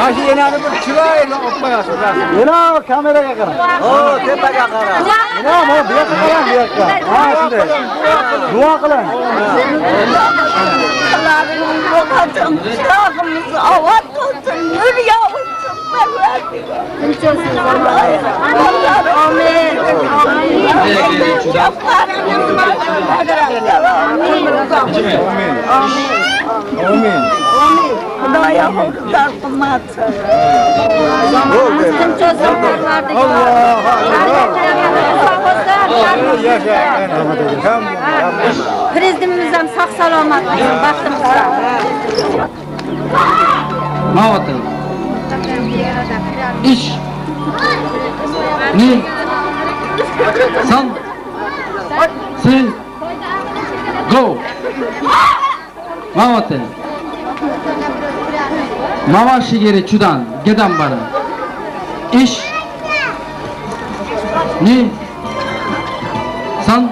Başı yeni bir çırayla opmayasın. Yana kameraya qara. Oo, tepaga qara. Yana bu yoqqa qara, bu yoqqa. Ha, shunday. Duo qiling. Amin. Xudoyo xalqlar qilmasin. Prezidentimiz ham sog' salomat bo'lsin, baxtimizda. Ma'otin. İş. Ni. San. Sen. Go. Ma'otin. Mava shigeri chudan gedan bana. İş. Ni. San.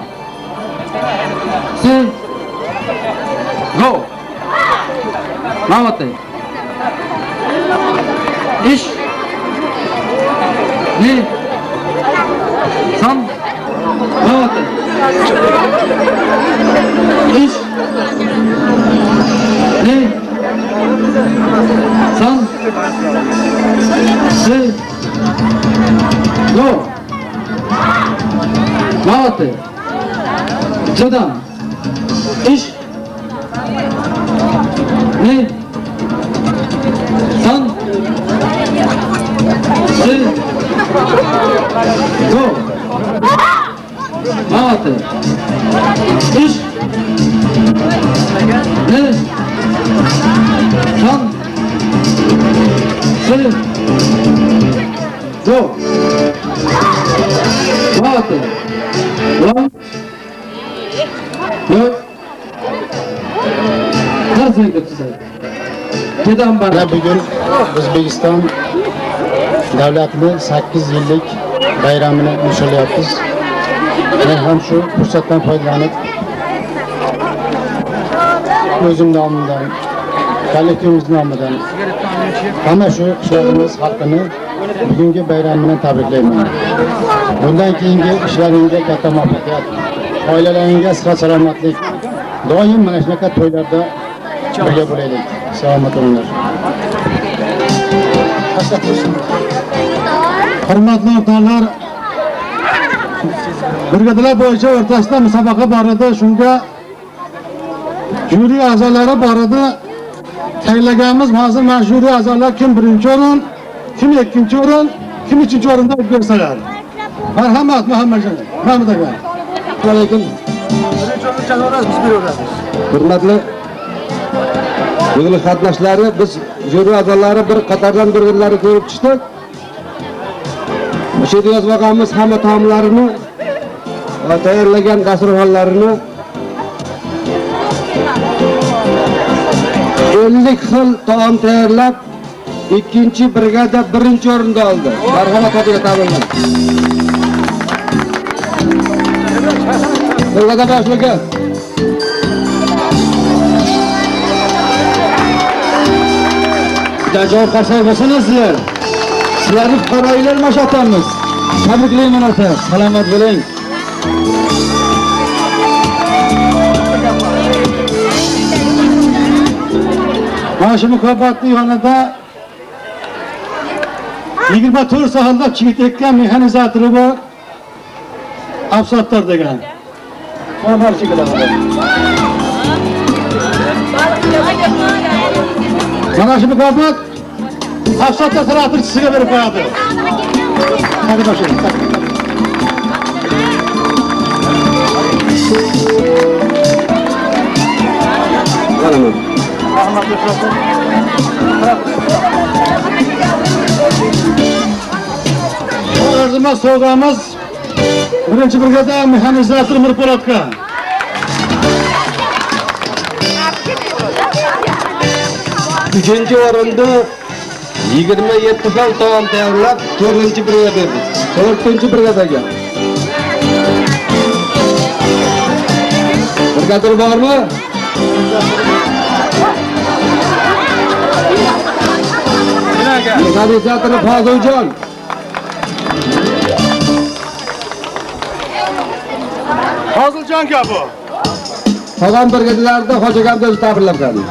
Sen. Go. Ma'otin. İş. Ne? San. Ma'otin. İş. Ne? San. Se. Go. Ma'otin. Jodan. İş. Ne? San. Se. Go. Ma'otin. İş. Ne? San. Se. Go. Ma'otin. One. Dört. Nasıl yapıyorsun? Neden bana? Bugün O'zbekiston davlatini 8 yillik bayramini nishonlayapmiz. Men ham shu fursatdan foydalanib o'zim nomidan, kollektivimiz nomidan hamma shu qishloqimiz xalqini bugungi bayram bilan tabriklayman. Bundan keyingi ishlaringizga katta muvaffaqiyat, oilalaringizga sihat salomatlik, doim mana shunaqa to'ylarda birga bo'laylik. Salomat bo'linglar. Hurmatli o'rtoqlar, brigadalar bo'yicha o'rtasida musobaqa bor edi. Shunga juri a'zolari bor edi. Tayinlaganimiz hozir mana juri a'zolar kim birinchi o'rin, kim ikkinchi o'rin, kim uchinchi o'rinda o'tkazsalar. Marhamat Muhammadjon. Mahmud aka. Assalomu alaykum. Hurmatli yig'ilish qatnashchilari, biz juri a'zolari bir qatordan bir-birlari ko'rib chiqdik. O'sha yerda yozib olganmiz hamma taomlarini va tayyorlagan dasturxonlarini 50 xil taom tayyorlab, ikkinchi brigada birinchi o'rinda oldi. Marhamat hodiga tabriklar. Brigada boshlig'i Javob qarsak bo'lsangiz sizlar. Sizlarni fuqarolar mashaqqatimiz. Tabriklayman aka. Salomat bo'ling. Mana shu mukofotning yonida 24 soatda chigit ekkan mexanizatori bor. Afsattor degan. Mana shu bilan. Mana shu mukofot Afsattor traktorchisiga berib qo'yadi. Hadi boshlaylik. Arzumas sovg'amiz birinchi brigada mexanizator Mirpo'latga. Üçüncü o'rinda 27 xil taom tayyorlab 4-chi brigada berdik. 4-chi brigadaga. Brigadir bormi? Mexanizatori Foziljon. Foziljon aka bu. Qolgan brigadirlarda Hoji aka o'zi ta'birlab berdi.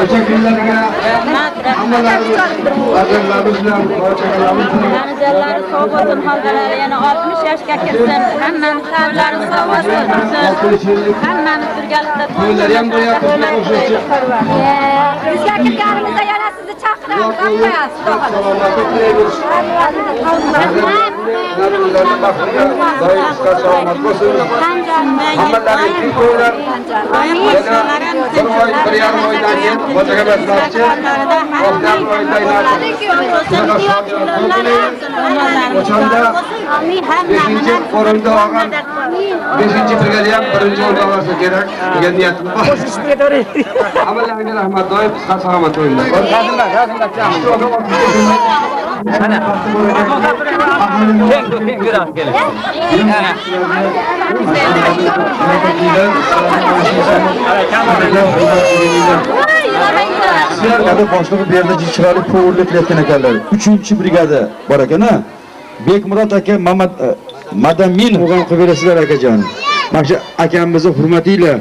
O'sha kunlarga hammalarimiz farzandlarimiz bilan barchalarimiz Manajerlari sog' bo'lsin, xalqalari yana 60 yoshga kirsin. Hammamiz savlari sog' bo'lsin. Hammamiz birgalikda to'ylar ham bo'lyapti, qo'shimcha. Bizga kirganimizda yana sizni chaqiramiz, qo'yasiz. Salomatlik tilaymiz. Nabilarning baxtiga doim qisqa salomat bo'lsin. Hammalariga tinch to'ylar. Yana bir yarim oydan keyin Hojiga maslahatchi oktyabr oyidan o'shanda 5-chi o'rinda olgan 5-chi brigada ham 1-chi o'rinda olsa kerak degan niyatim bor. Hammalariga rahmat, doim qisqa salomat bo'linglar. Sizlarga boshlig'i bu yerda chiroyli po'rlik qilayotgan ekanlar. 3-brigada bor ekan-a? Bekmurod aka, Madamin o'g'il qilib berasizlar akajon. Mana shu akamizni hurmatinglar.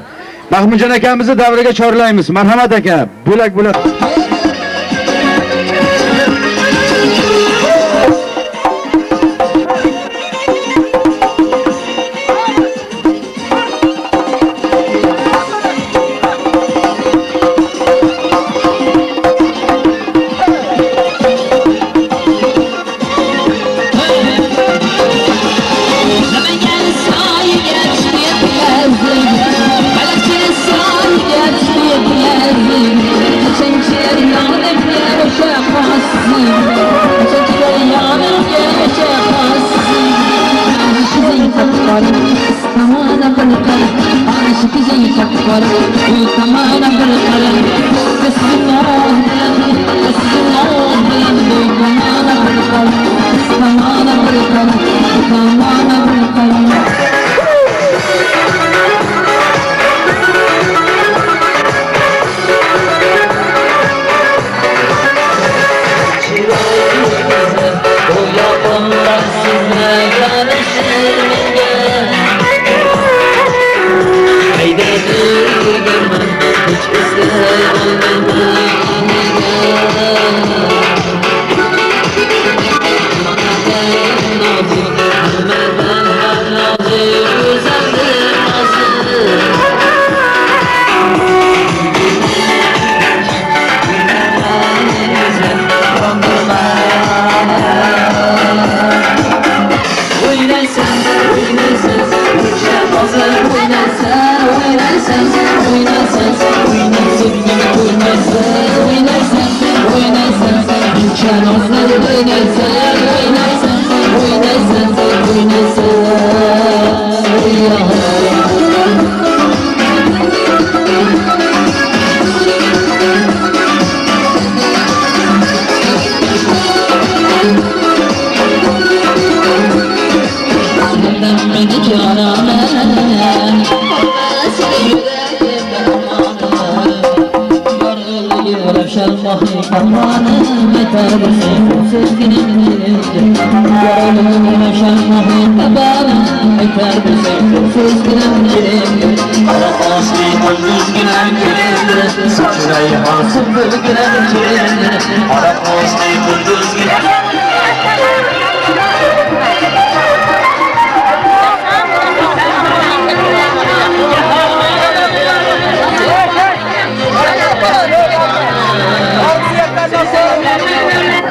Mahmudjon akamizni davriga chorlaymiz. Marhamat aka, bo'lak-bo'lak. Change it.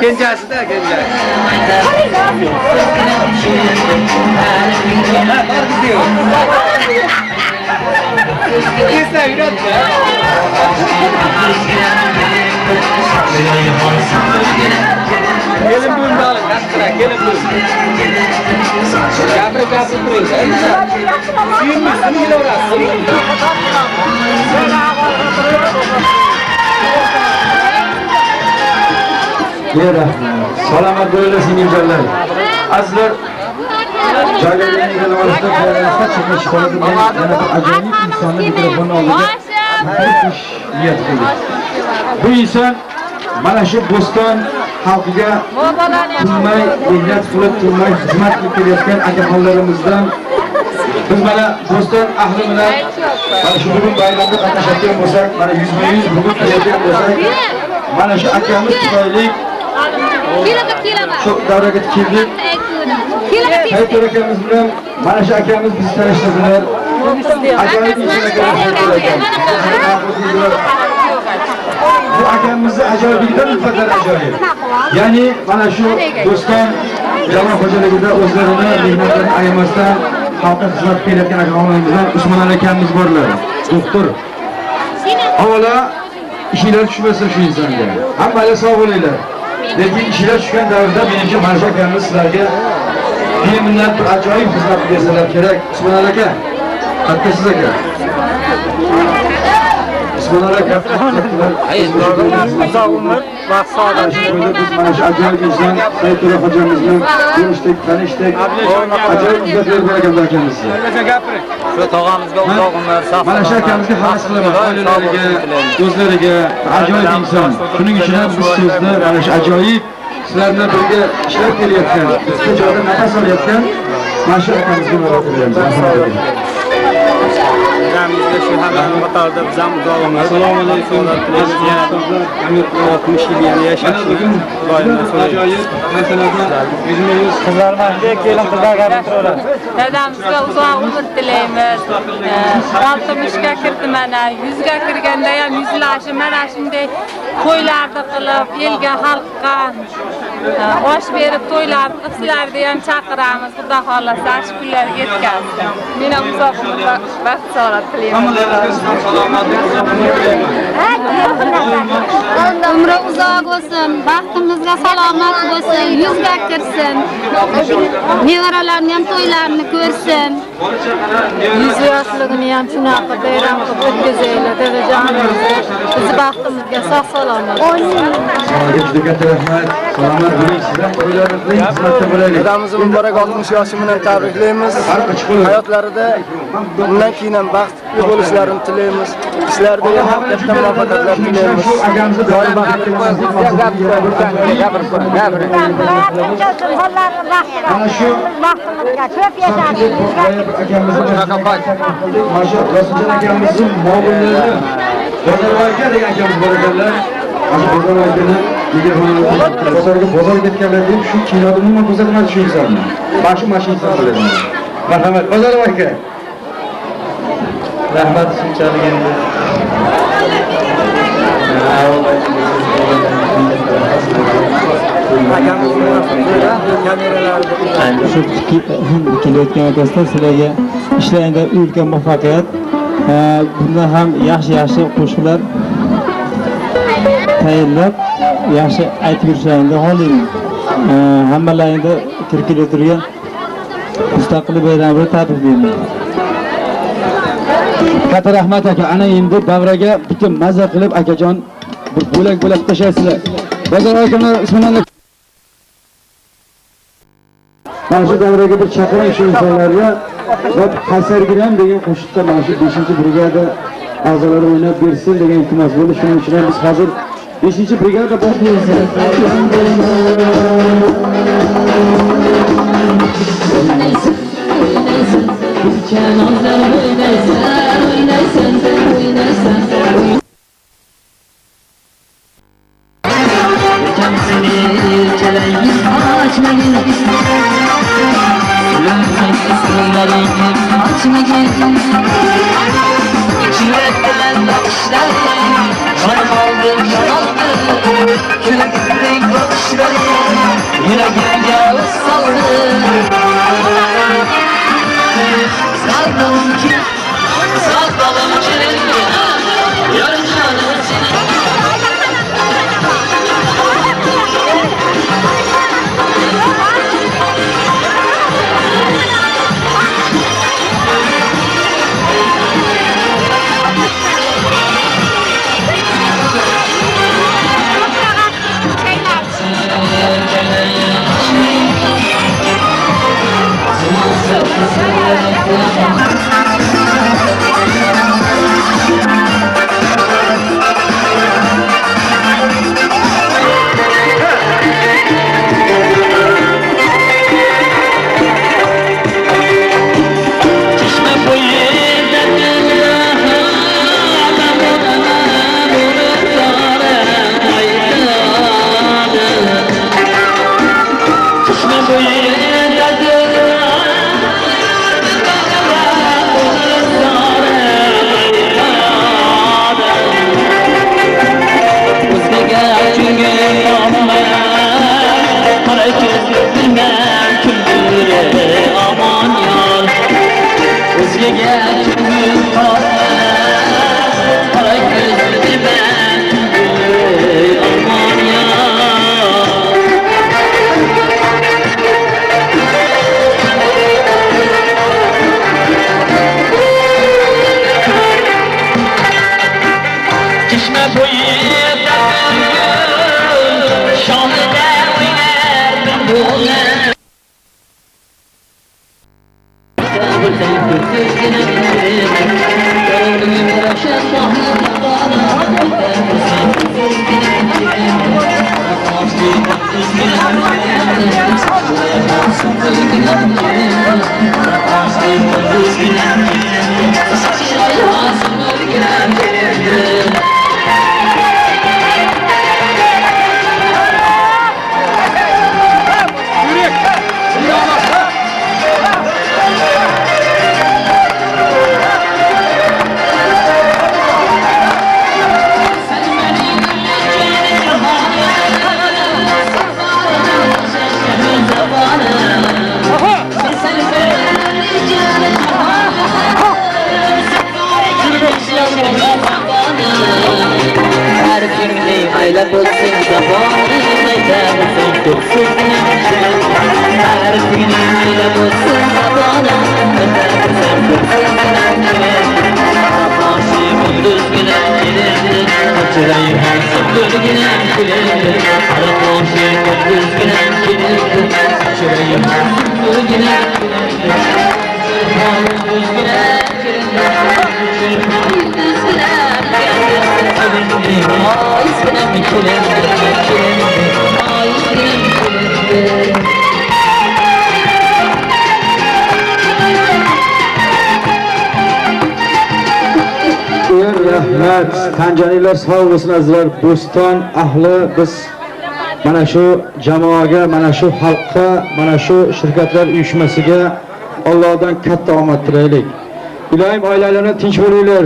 Kenjasi da kenja. Esa yuradi. Kelin bo'ldi oling, qastra, kelin bo'ldi. Gapirib turing. Suyunmi, suyunaverasiz. Yera, salomat bo'linglar singiljonlar. Azizlar, joylarga olishda joylarga chiqish qoladi. Yana bir ajoyib insonni mikrofon oldiga tabriklash niyat qildik. Bu inson mana shu Bo'ston xalqiga tinmay mehnat qilib, tinmay xizmat qilib kelayotgan akaxonlarimizdan biz mana Bo'ston ahli bilan mana shu bugun bayramda qatnashayotgan bo'lsak, mana 100% bugun kelayotgan bo'lsak, mana shu akamiz tufayli shu davraga keldik. Haytor akamiz bilan mana shu akamiz bizni tanishtirdilar. Ajoyib inson akamiz. Bu akamizni ajoyibligidan faqat ajoyib. Ya'ni mana shu Bo'ston jamoat xo'jaligida o'zlarini mehnatlarini ayamasdan xalqqa xizmat qilayotgan akaxonlarimizdan Usmon akamiz borlar. Doktor. Avvalo ishlar tushmasa shu insonga. Hammalar sog' bo'linglar. Lekin ishlar tushgan davrda menimcha mana shu akamiz sizlarga beminat bir ajoyib xizmat bersalar kerak. Usmon aka. Haqqisiz aka. Usmon aka. Uzoq umr va sog'lik. Biz mana shu ajoyib inson Saytullo hojamiz bilan ko'rishdik, tanishdik. Ajoyib xizmatlar bergan akamiz. Gapiring. Shu tog'amizga uzoq umr, sog' Mana shu akamizga havas qilaman, oilalariga, do'stlariga ajoyib inson. Shuning uchun ham biz so'zni mana shu ajoyib sizlarni birga ishlab kelayotgan, bitta joyda nafas olayotgan mana shu akamizga murojaat qilamiz. Bizamizga shu hamma qatorda biz ham uzoq umr. Assalomu alaykum. Amir 60 yil yana yashash uchun Xudoyimdan so'raymiz. Yuzma-yuz qizlarmandek kelin qizlar gapirib turadi. Dadamizga uzoq umr tilaymiz. 60ga kirdi mana, 100ga kirganda ham yuzlashib mana shunday to'ylarni qilib, elga, xalqqa osh berib to'ylarni qilib sizlarni ham chaqiramiz. Xudo xolasa shu kunlarga yetkazsin. Men ham uzoq umr va baxt salomat tilayman. Umri uzoq bo'lsin, baxtimizga salomat bo'lsin, yuzga kirsin. Nevaralarni ham to'ylarini ko'rsin. 100 yoshligini ham shunaqa bayram qilib o'tkazaylik, dadajonimiz. Bizi baxtimizga sog' salomat. Sizlarga juda katta rahmat. Salomat bo'ling, sizlar to'ylarni qiling, xizmatda bo'laylik. Dadamizni muborak 60 yoshi bilan tabriklaymiz. Hayotlarida bundan keyin ham baxtli bo'lishlarini tilaymiz. Ishlarida ham katta muvaffaqiyatlar tilaymiz. Shu akamizga doim gapirib Mana shu Baxtimizga ko'p yashaylik. Masha Rasuljon akamizning mo'minlari Bozorga degan akamiz bor ekanlar. Mana Bozorgani bozorga ketganlar deb shu kinoda umuman ko'rsatmadi shu insonni. Mana shu mashinasini biladi. Marhamat, Bozor aka. rahmat shunchalik endi. Shu kelayotgan otasidan sizlarga ishlaringda ulkan muvaffaqiyat, bundan ham yaxshi qo'shiqlar tayyorlab, yaxshi aytib yurishlaringni xohlayman. Hammalaringda kirib turgan mustaqil bayramni tabriklayman. Katta rahmat aka. Ana endi davraga bitta mazza qilib akajon bir bo'lak tashlaysizlar. Bozor akalar Usmonlar mana shu davraga bir chaqiring shu insonlarga va Qaysargiram degan qo'shiqda mana shu 5-brigada a'zolari o'ynab bersin degan iltimos bo'ldi. Shuning uchun biz hozir 5-brigada rahmat. Tanjaniylar sog' bo'lsin azizlar. Bo'ston ahli biz mana shu jamoaga, mana shu xalqqa, mana shu shirkatlar uyushmasiga Allohdan katta omad tilaylik. Ilohim oilalarni tinch bo'linglar.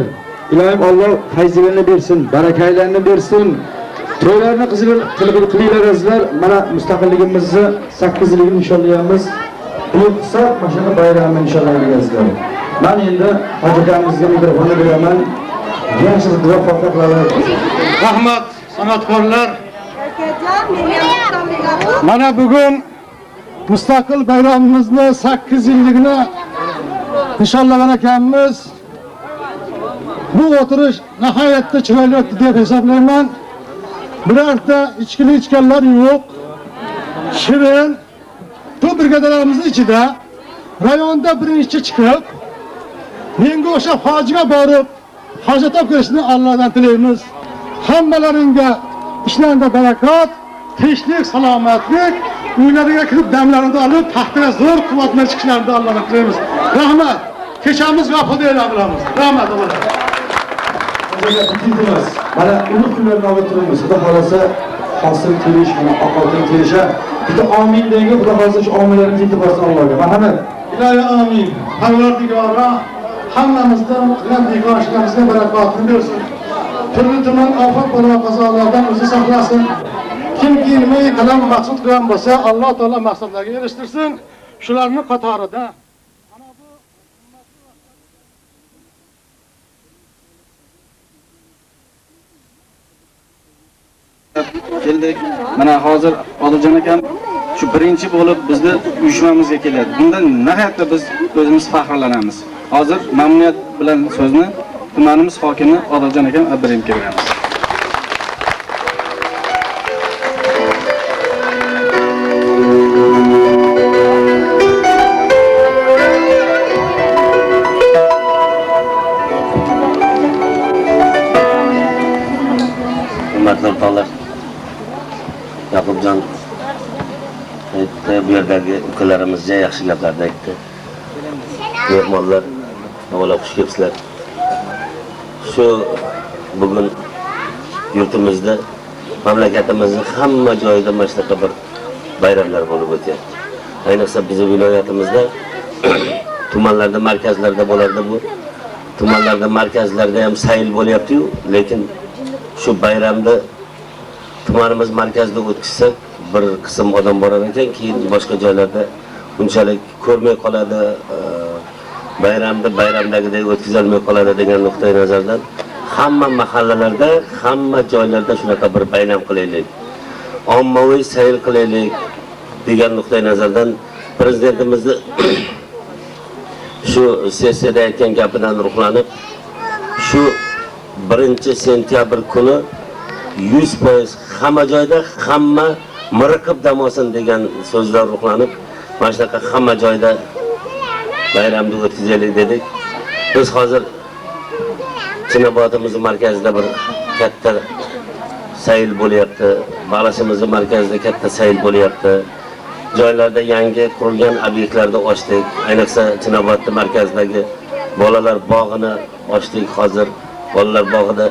Ilohim Alloh fayzlarini bersin, barakalarini bersin. To'ylarni qilinglar azizlar. Mana mustaqilligimizni 8-yilligini nishonlaymiz. Bu qisqa mashina bayrami nishonlaymiz. Men endi hojikamizga mikrofonni beraman. Yaxshi muvaffaqiyat qilaman. Rahmat san'atkorlar. Mana bugun mustaqil bayramimizni 8-yilligini nishonlagan ekanmiz. Bu o'tirish nihoyatda chiroyli o'tdi deb hisoblayman. Birorta ichkili ichganlar yo'q. Shirin bu brigadalarimizning ichida rayonda birinchi chiqib, menga o'sha hojiga borib hojat olib kelishni Allohdan tilaymiz. Hammalaringga ishlarida barakat, tinchlik, salomatlik, uylariga kirib damlarini olib, taxtiga zo'r quvvat bilan chiqishlarini Allohdan tilaymiz. Rahmat. Kechamiz yo'q e'lon qilamiz. Rahmat Allohga. Mana uni kunlarni olib turamiz. Xudo xolasa hosil kelish, mana oqotin kelisha. Bitta amin deydi, Xudo xolasa shu ominlarni yetib borsin Allohga. Marhamat. Ilohi amin. Parvardigora hammamizdan qiladigan ishlarimizga barakotni bersin. Turli tuman ofat balo qazolardan o'zi saqlasin. Kimki nima qilgan maqsad qilgan bo'lsa, Alloh taolo maqsadlarga erishtirsin. Shularning qatorida keldik. Mana hozir Odiljon akam shu birinchi bo'lib bizni uyushmamizga keladi. Bundan nihoyatda biz o'zimiz faxrlanamiz. Hozir mamnuniyat bilan so'zni tumanimiz hokimi Odiljon akam Abdurimga beramiz. Hurmatli o'rtoqlar, Yaqubjon aytdi, bu yerdagi ukalarimizga yaxshi gaplarni aytdi. Mehmonlar, avvalo xush kelibsizlar. Shu bugun yurtimizda, mamlakatimizning hamma joyida mana shunaqa bir bayramlar bo'lib o'tyapti. Ayniqsa bizning viloyatimizda tumanlarda, markazlarda bo'lardi bu. Tumanlarda, markazlarda ham sayl bo'lyapti-yu, lekin shu bayramda tumanimiz markazida o'tkazsak, bir qism odam borar ekan, keyin boshqa joylarda unchalik ko'rmay qoladi, bayramdagidek o'tkazolmay qoladi degan nuqtai nazardan hamma mahallalarda, hamma joylarda shunaqa bir bayram qilaylik, ommaviy sayl qilaylik degan nuqtai nazardan prezidentimizni shu sessiyada aytgan gapidan ruhlanib, shu 1-sentyabr kuni 100% hamma joyda hamma miriqib dam olsin degan so'zlar ruhlanib, mana shunaqa hamma joyda bayramni o'tkazaylik dedik. Biz hozir Chinobotimizning markazida bir katta sayl bo'lyapti. Balashimizning markazida katta sayl bo'lyapti. Joylarda yangi qurilgan obyektlarda ochdik. Ayniqsa Chinobodning markazidagi bolalar bog'ini ochdik hozir. Bolalar bog'ida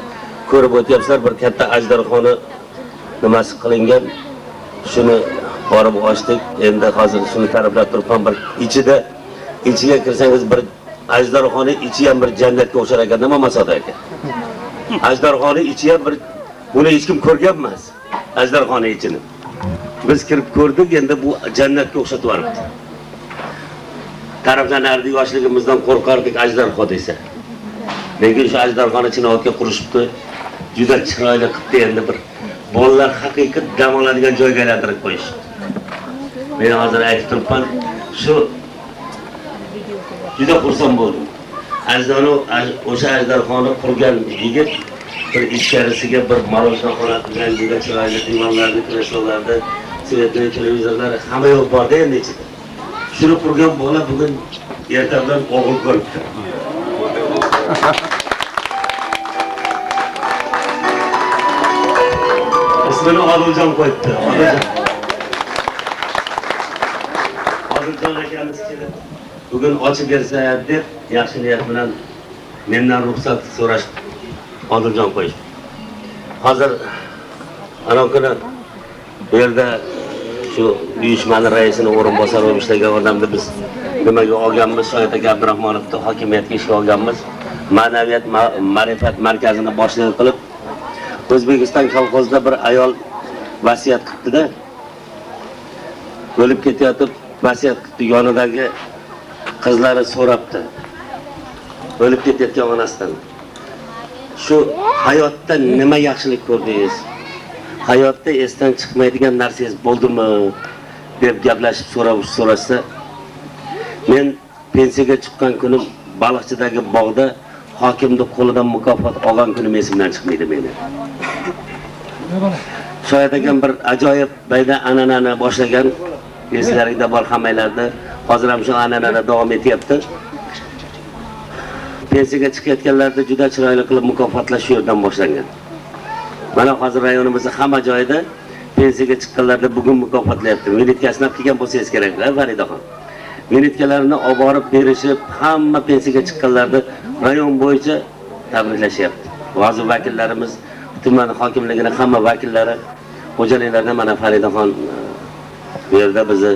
ko'rib o'tyapsizlar, bir katta ajdarxona nimasi qilingan. Shuni borib ochdik. Endi hozir shuni taraflab turibman, bir ichiga kirsangiz bir ajdarxona ichi ham bir jannatga o'xshar ekan, nima Masod aka? Ajdarxona ichi ham bir, buni hech kim ko'rgan emas. Ajdarxona ichini biz kirib ko'rdik, endi bu jannatga o'xshatib yuboribdi. Tarafdan nardi yoshligimizdan qo'rqardik ajdarxona desa. Lekin shu ajdarxona Chinobodga qurishibdi. Juda chiroyli qilibdi, endi bir bolalar haqiqiy dam oladigan joyga aylantirib qo'yishdi. Men hozir aytib turibman, shu juda xursand bo'ldim. O'sha ajdarxona qurgan yigit bir ichkarisiga bir maroshaxona qilgan, juda chiroyli divanlarni, kreslolarni, svetli televizorlar hamma yo'q borda endi ichida. Shuni qurgan bola bugun ertadan o'g'il ko'ribdi. Ismini Odiljon qo'yibdi. Odiljon akamiz kelib bugun ochib bersa deb yaxshi niyat bilan mendan ruxsat so'rashdi. Odiljon qo'yishdi. Hozir ana kuni bu yerda shu uyushmani raisini o'rinbosari bo'lib ishlagan odamni biz nimaga olganmiz? Shoyat aka Abdurahmonovni hokimiyatga ishga olganmiz. Ma'naviyat ma'rifat markazini boshchilik qilib, O'zbekiston kolxozida bir ayol vasiyat qildi-da. O'lib ketayotib vasiyat qildi, yonidagi qizlari so'rabdi. O'lib ketayotgan onasidan. Shu hayotda nima yaxshilik ko'rdingiz? Hayotda esdan chiqmaydigan narsangiz bo'ldimi? deb gaplashib so'rashsa, men pensiyaga chiqqan kunim Baliqchidagi bog'da hokimning qo'lidan mukofot olgan kunim esimdan chiqmaydi meni. Shoyat akam bir ajoyib bayda an'anani boshlagan, eslaringda bor hammanglarda, hozir ham shu an'anani davom etyapti. Pensiyaga chiqayotganlarda juda chiroyli qilib mukofotlash shu yerdan boshlangan. Mana hozir rayonimizda hamma joyda pensiyaga chiqqanlarda bugun mukofotlayapti. Minutga asnab kelgan bo'lsangiz keraklar, Faridaxon. Minutkalarni olib borib berishib, hamma pensiyaga chiqqanlarda rayon bo'yicha tabriklashyapti. Ba'zi vakillarimiz, tuman hokimligining hamma vakillari, xo'jaliklardan mana Faridaxon bu yerda bizni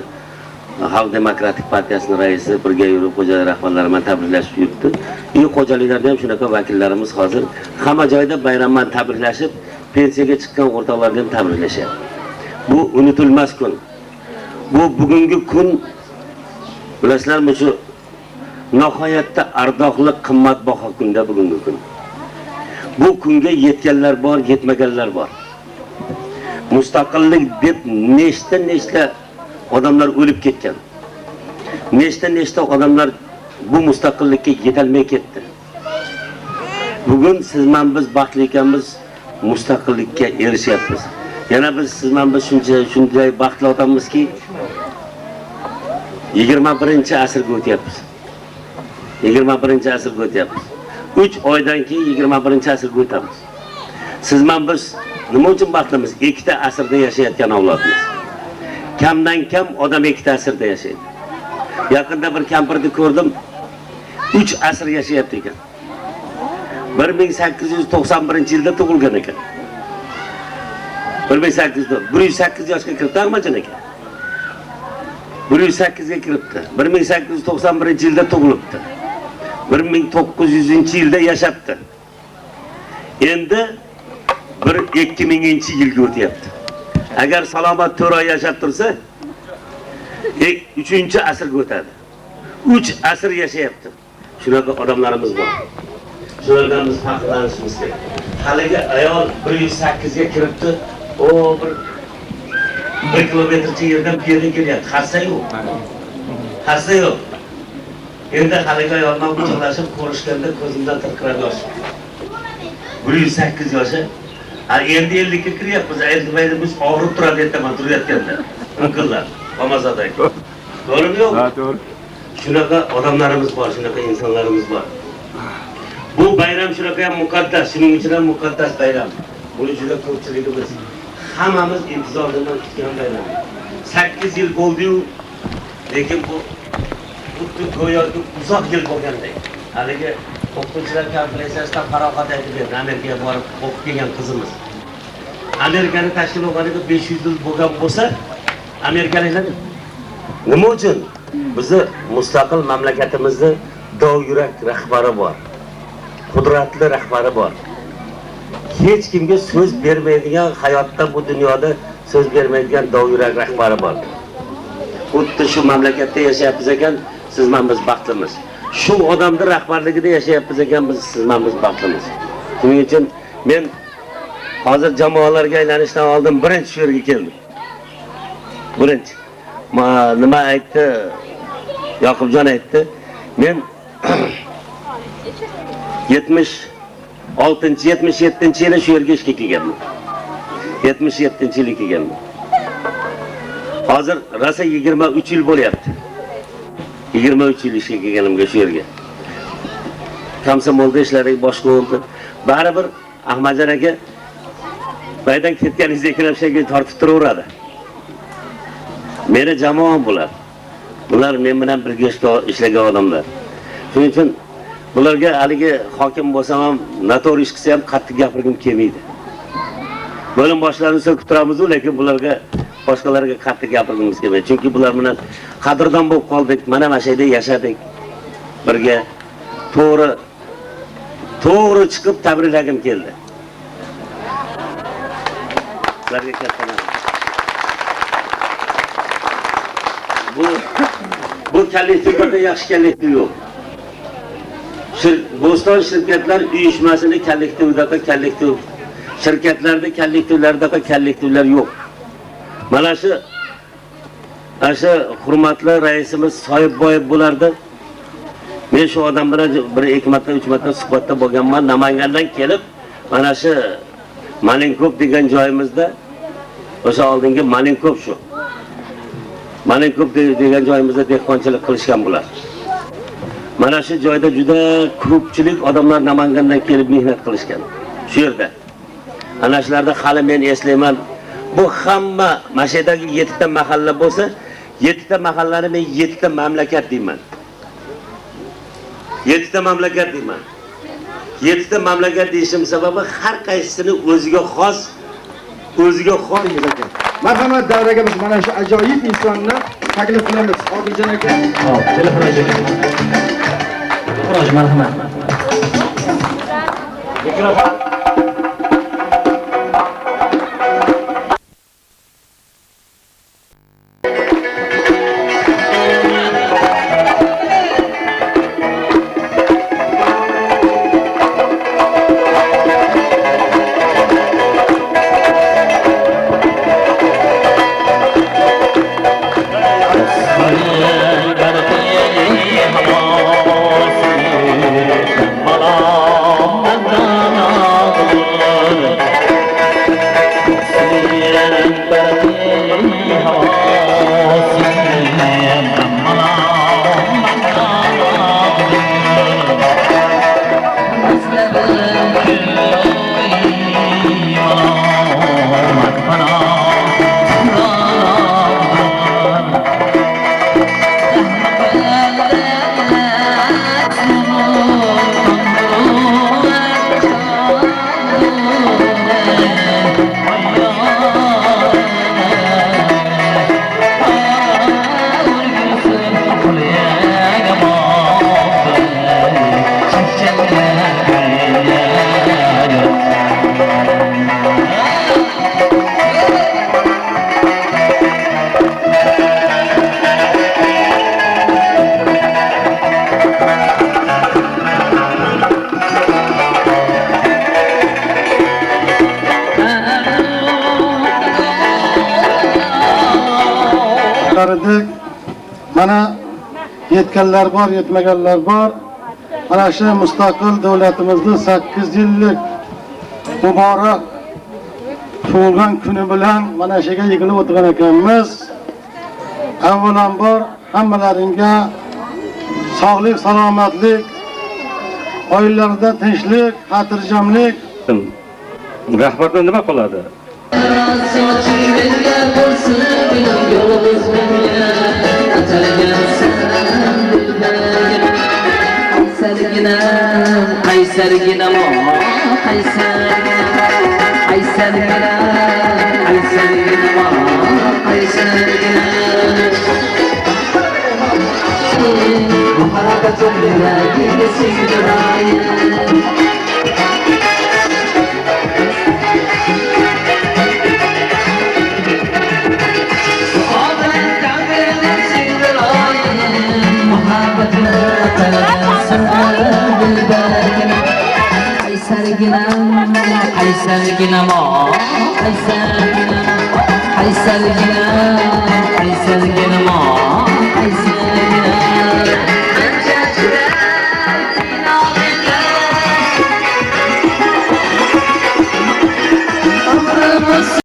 Xalq Demokratik partiyasining raisi birga yurib xo'jalik rahbarlari bilan tabriklashib yuribdi. Xo'jaliklarda ham shunaqa vakillarimiz hozir hamma joyda bayramdan tabriklashib, pensiyaga chiqqan o'rtoqlarni ham tabriklashyapti. Bu unutilmas kun. Bu bugungi kun bilasizlarmi, shu nihoyatda ardoqli, qimmatbaho kunda bugungi kun. Bu kunga yetganlar bor, yetmaganlar bor. Mustaqillik deb nechta odamlar o'lib ketgan. Nechta odamlar bu mustaqillikka yetolmay ketdi. Bugun siz men biz baxtli ekanmiz, mustaqillikka erishyapmiz. Yana biz siz men biz shunday baxtli odammizki 21-asrga o'tyapmiz. 21-asrga o'tyapmiz. 3 oydan keyin 21-asrga o'tamiz. Siz men biz nima uchun baxtlimiz? 2 asrda yashayotgan avlodmiz. Kamdan kam odam 2 asrda yashaydi. Yaqinda bir kampirni ko'rdim, 3 asr yashayapti ekan. 1891-yilda tug'ilgan ekan. 108 yoshga kiribdi Ahmadjon aka. 108 ga kiribdi. 1891-yilda tug'ilibdi. 1900-yilda yashapti. Endi 2000-yilga o'tyapti. Agar salomat 4 oy yashab tursa, 3-asrga o'tadi. 3 asr yashayapti. Shunaqa odamlarimiz bor. Shulardan biz faxrlanishimiz kerak. Haligi ayol 108 ga kiribdi. O bir kilometrcha yerdan piyoda kelyapti. Xasta yo'q. Xasta yo'q. Endi haligi ayoldan quchoqlashib ko'rishganda ko'zimdan tirqirab yosh. 108 yoshi. Endi 50 ga kiryapmiz. Endi biz og'rib turadi aytaman turayotganda. Inqillar. Ramazonday. To'g'rimi yo'q? Ha, to'g'ri. Shunaqa odamlarimiz bor, shunaqa insonlarimiz bor. Bu bayram shunaqa ham muqaddas, shuning uchun ham muqaddas bayram. Buni juda ko'pchiligimiz hammamiz intizor bilan kutgan bayram. 8 yil bo'ldi-yu, lekin bu xuddi go'yoki uzoq yil bo'lgandek. Haligi o'qituvchilar konferensiyasidan faroqat aytib berdi, Amerikaga borib o'qib kelgan qizimiz. Amerikani tashkil bo'lganiga 500 yil bo'lgan bo'lsa, Amerikaliklar nima uchun bizni mustaqil mamlakatimizda dovyurak rahbari bor. Qudratli rahbari bor. Hech kimga so'z bermaydigan, hayotda bu dunyoda so'z bermaydigan dovyurak rahbari bor. Xuddi shu mamlakatda yashayapmiz ekan, siz men biz baxtlimiz. Shu odamning rahbarligida yashayapmiz ekan, siz men biz baxtlimiz. Shuning uchun men hozir jamoalarga aylanishdan oldin birinchi shu yerga keldim. Birinchi nima aytdi? Yoqubjon aytdi. Men 77-yili shu yerga ishga kelganman. 77-yili kelganman. Hozir rasa 23 yil bo'lyapti. 23 yil ishga kelganimga shu yerga. Komsomolda ishlarim boshqa bo'ldi. Baribir Ahmadjon aka baydan ketganingizdek kirabshaga tortib turaveradi. Meni jamoam bular. Bular men bilan birga ishlagan odamlar. Shuning uchun bularga haligi hokim bo'lsam ham, noto'g'ri ish qilsa ham qattiq gapirgim kelmaydi. Bo'lim boshlarini so'kib turamiz, lekin bularga boshqalarga qattiq gapirgimiz kelmaydi. Chunki bular bilan qadrdon bo'lib qoldik. Mana mana shu yerda yashadik. Birga to'g'ri chiqib tabriklagim keldi. Ularga katta bu kollektivda yaxshi kollektiv yo'q. Bo'ston shirkatlar uyushmasini kollektivida kollektiv, shirkatlarda kollektivlarda kollektivlar yo'q. Mana shu hurmatli raisimiz Soyibboyev bo'lardi. Men shu odam bilan bir 2 marta 3 marta suhbatda bo'lganman. Namangandan kelib, mana shu Malinkop degan joyimizda o'sha oldingi Malinkop shu. Malinkop degan joyimizda dehqonchilik qilishgan bular. Mana shu joyda juda ko'pchilik odamlar Namangandan kelib mehnat qilishgan. Shu yerda. Ana shularda hali men eslayman. Bu hamma mashedagi 7 ta mahalla bo'lsa, 7 ta mahallani men 7 ta mamlakat deyman. 7 ta mamlakat deyman. 7 ta mamlakat deyishim sababi har qaysisini o'ziga xos ekan. Marhamat davraga biz mana shu ajoyib insonni taklif qilamiz. Odiljon aka. Hop, telefon ajang. Xo'rosh, marhamat. Mikrofon. Mana yetganlar bor, yetmaganlar bor. Mana shu mustaqil davlatimizni 8 yillik muborak tug'ilgan kuni bilan mana shu yerga yig'ilib o'tirgan ekanmiz. Avvalambor hammalaringga sog'lik, salomatlik, oilalarda tinchlik, xotirjamlik. Rahbardan nima qoladi? Aysergina